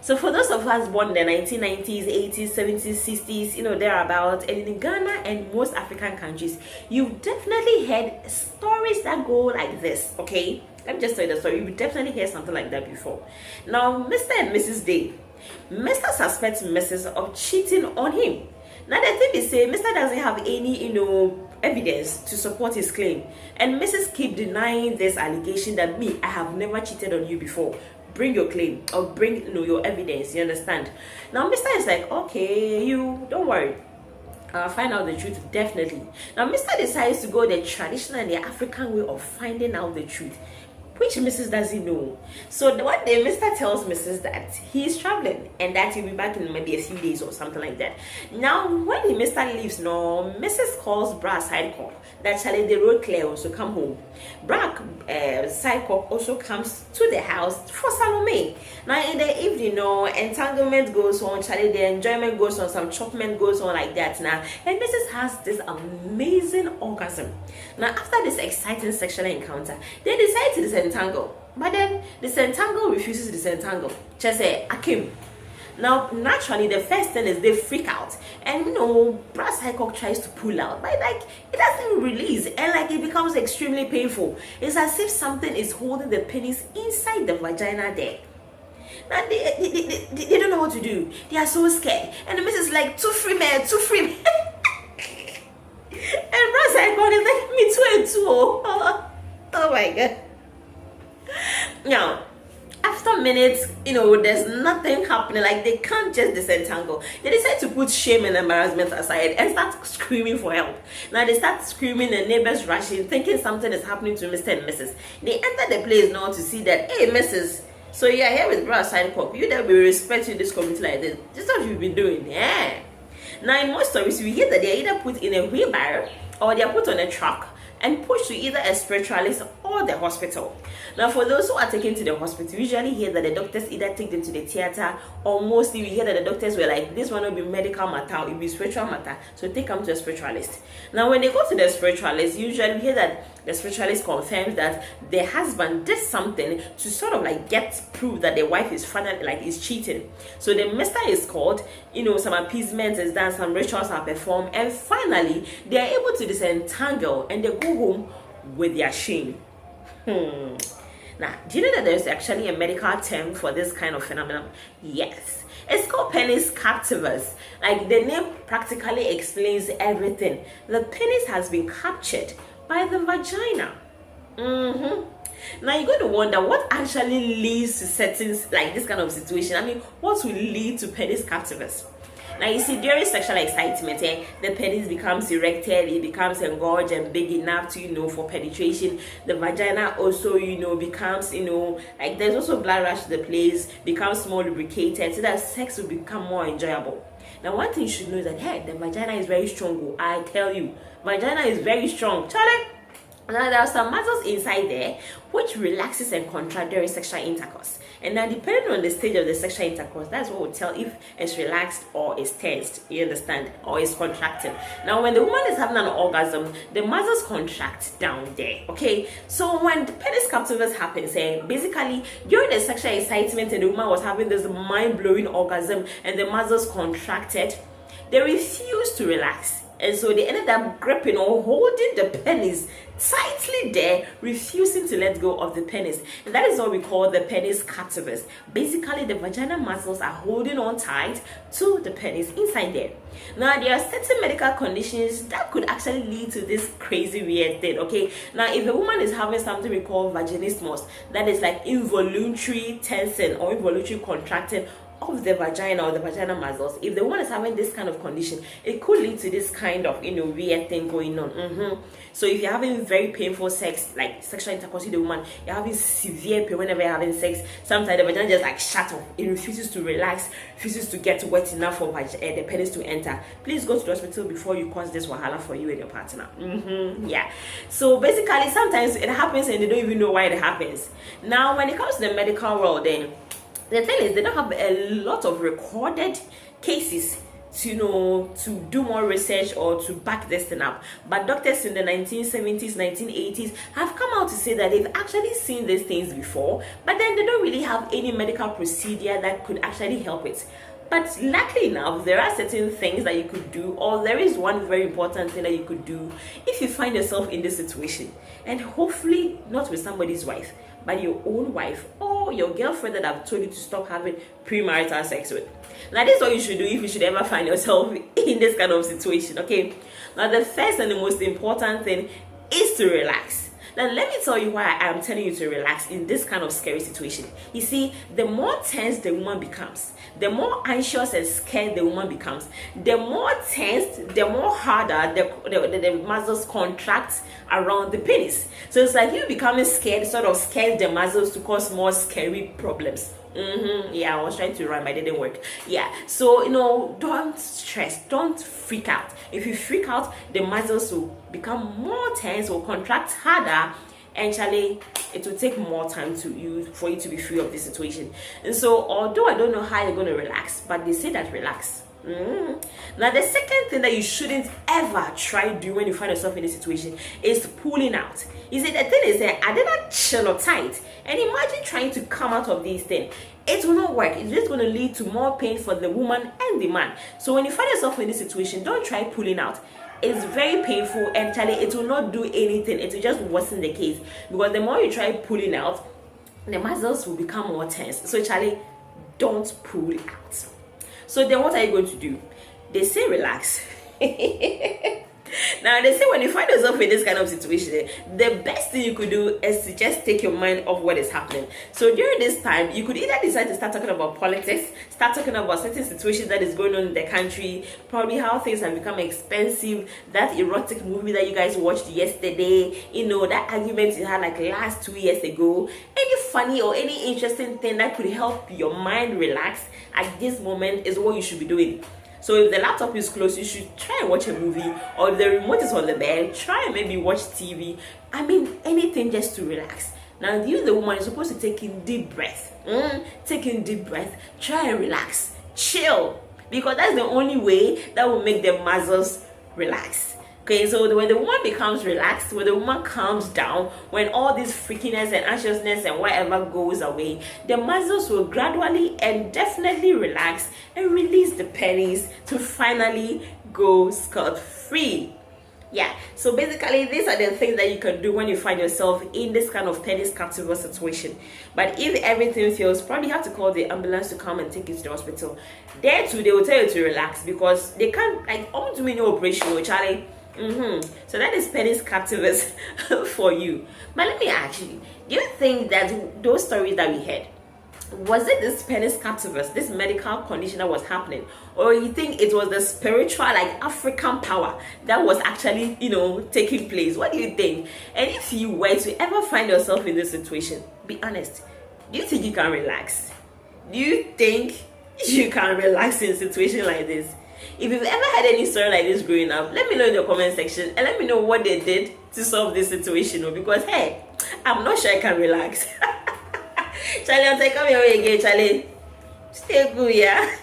So for those of us born in the 1990s, 80s, 70s, 60s, thereabouts, and in Ghana and most African countries, you've definitely heard stories that go like this, okay? Let me just tell you the story. You've definitely heard something like that before. Now, Mr. and Mrs. Day. Mr. suspects Mrs. of cheating on him. Now the thing is, Mr. doesn't have any, evidence to support his claim, and Mrs. keep denying this allegation that I have never cheated on you before. Bring your claim or bring your evidence. You understand? Now Mr. is like, okay, you don't worry. I'll find out the truth definitely. Now Mr. decides to go the traditional and the African way of finding out the truth, which Mrs. doesn't know. So one day, Mr. tells Mrs. that he is traveling and that he'll be back in maybe a few days or something like that. Now, when Mr. leaves, Mrs. calls Bra Sidecock that Charlie the road clear also come home. Bra Sidecock also comes to the house for Salome. Now, in the evening, entanglement goes on, Charlie, the enjoyment goes on, some chopment goes on like that now. And Mrs. has this amazing orgasm. Now, after this exciting sexual encounter, they decide to disentangle. But then, disentangle refuses to disentangle. Just say, Akim. Now, naturally, the first thing is they freak out. And, Brass Highcock tries to pull out. But, it doesn't release. And, it becomes extremely painful. It's as if something is holding the penis inside the vagina there. Now, they don't know what to do. They are so scared. And the missus is like, too free, man, too free, man. And Brass Highcock is like, me too and too. Oh my God. Now, after minutes, there's nothing happening. They can't just disentangle. They decide to put shame and embarrassment aside and start screaming for help. Now they start screaming, the neighbors rushing, thinking something is happening to Mr. and Mrs. They enter the place now to see that, hey, Mrs. So you're here with Bra Sidecock. You that we respect you in this community like this. This is what you've been doing. Yeah. Now in most stories, we hear that they're either put in a wheelbarrow or they're put on a truck and pushed to either a spiritualist or the hospital. Now, for those who are taken to the hospital, we usually hear that the doctors either take them to the theater, or mostly we hear that the doctors were like, this one will be medical matter, it will be spiritual matter, so take them to a spiritualist. Now, when they go to the spiritualist, usually we hear that the spiritualist confirms that the husband did something to sort of get proof that the wife is finally is cheating. So the mister is called, some appeasement is done, some rituals are performed, and finally they are able to disentangle and they go home with their shame. Now, do you know that there's actually a medical term for this kind of phenomenon? Yes. It's called penis captivus. The name practically explains everything. The penis has been captured by the vagina. Now, you're going to wonder what actually leads to settings like this kind of situation. What will lead to penis captivus? Now, you see, during sexual excitement, the penis becomes erected, it becomes engorged and big enough to, for penetration. The vagina also, becomes, there's also blood rush to the place, becomes more lubricated, so that sex will become more enjoyable. Now, one thing you should know is that, the vagina is very strong. I tell you, vagina is very strong. Charlie? Now, there are some muscles inside there which relaxes and contracts during sexual intercourse. And now, depending on the stage of the sexual intercourse, that's what will tell if it's relaxed or it's tensed. You understand? Or it's contracting. Now, when the woman is having an orgasm, the muscles contract down there. Okay? So, when the penis captivus happens, basically, during the sexual excitement and the woman was having this mind-blowing orgasm and the muscles contracted, they refused to relax. And so they ended up gripping or holding the penis tightly there, refusing to let go of the penis. And that is what we call the penis captivus. Basically, the vaginal muscles are holding on tight to the penis inside there. Now, there are certain medical conditions that could actually lead to this crazy weird thing, okay? Now, if a woman is having something we call vaginismus, that is involuntary tensing or involuntary contracting of the vagina or the vaginal muscles, if the woman is having this kind of condition, it could lead to this kind of weird thing going on. So if you're having very painful sex, like sexual intercourse with the woman, you're having severe pain whenever you're having sex, sometimes the vagina just shut off, it refuses to relax, refuses to get wet enough for the penis to enter. Please go to the hospital before you cause this wahala for you and your partner. Yeah. So basically, sometimes it happens and they don't even know why it happens. Now, when it comes to the medical world, then the thing is, they don't have a lot of recorded cases to, to do more research or to back this thing up. But doctors in the 1970s, 1980s have come out to say that they've actually seen these things before, but then they don't really have any medical procedure that could actually help it. But luckily enough, there are certain things that you could do, or there is one very important thing that you could do if you find yourself in this situation, and hopefully not with somebody's wife, but your own wife or your girlfriend that I've told you to stop having premarital sex with. Now, this is what you should do if you should ever find yourself in this kind of situation, okay? Now, the first and the most important thing is to relax. Now, let me tell you why I am telling you to relax in this kind of scary situation. You see, the more tense the woman becomes, the more anxious and scared the woman becomes, the more tense, the more harder the muscles contract around the penis. So it's like you becoming scared sort of scares the muscles to cause more scary problems. Yeah, I was trying to rhyme, but it didn't work. Yeah, so don't stress, don't freak out. If you freak out, the muscles will become more tense or contract harder, and Charlie, it will take more time for you to be free of this situation. And so, although I don't know how you're going to relax, but they say that relax. Now, the second thing that you shouldn't ever try doing when you find yourself in this situation is pulling out. You see, the thing is that I did not chill or tight, and imagine trying to come out of these things. It will not work. It's just going to lead to more pain for the woman and the man. So when you find yourself in this situation, don't try pulling out. It's very painful, and Charlie, it will not do anything. It will just worsen the case, because the more you try pulling out, the muscles will become more tense. So Charlie, don't pull out. So then what are you going to do? They say relax. Now, they say when you find yourself in this kind of situation, the best thing you could do is to just take your mind off what is happening. So during this time, you could either decide to start talking about politics, start talking about certain situations that is going on in the country, probably how things have become expensive, that erotic movie that you guys watched yesterday, that argument you had like last 2 years ago, any funny or any interesting thing that could help your mind relax at this moment is what you should be doing. So if the laptop is closed, you should try and watch a movie, or if the remote is on the bed, try and maybe watch TV. I mean, anything just to relax. Now, you, the woman, is supposed to take in deep breath. Take in deep breath. Try and relax. Chill. Because that's the only way that will make the muscles relax. Okay, so when the woman becomes relaxed, when the woman calms down, when all this freakiness and anxiousness and whatever goes away, the muscles will gradually and definitely relax and release the pennies to finally go scot-free. Yeah, so basically these are the things that you can do when you find yourself in this kind of penis captive situation. But if everything fails, probably have to call the ambulance to come and take you to the hospital. There too, they will tell you to relax, because they can't, like, almost do any operation, Charlie. So that is penis captivus for you. But let me ask you, do you think that those stories that we heard, was it this penis captivus, this medical condition that was happening, or you think it was the spiritual, like African power that was actually, taking place? What do you think? And if you were to ever find yourself in this situation, be honest, do you think you can relax? Do you think you can relax in a situation like this? If you've ever had any story like this growing up, let me know in the comment section, and let me know what they did to solve this situation. Because hey, I'm not sure I can relax. Charlie, I'll take come your way again, Charlie. Stay good, yeah.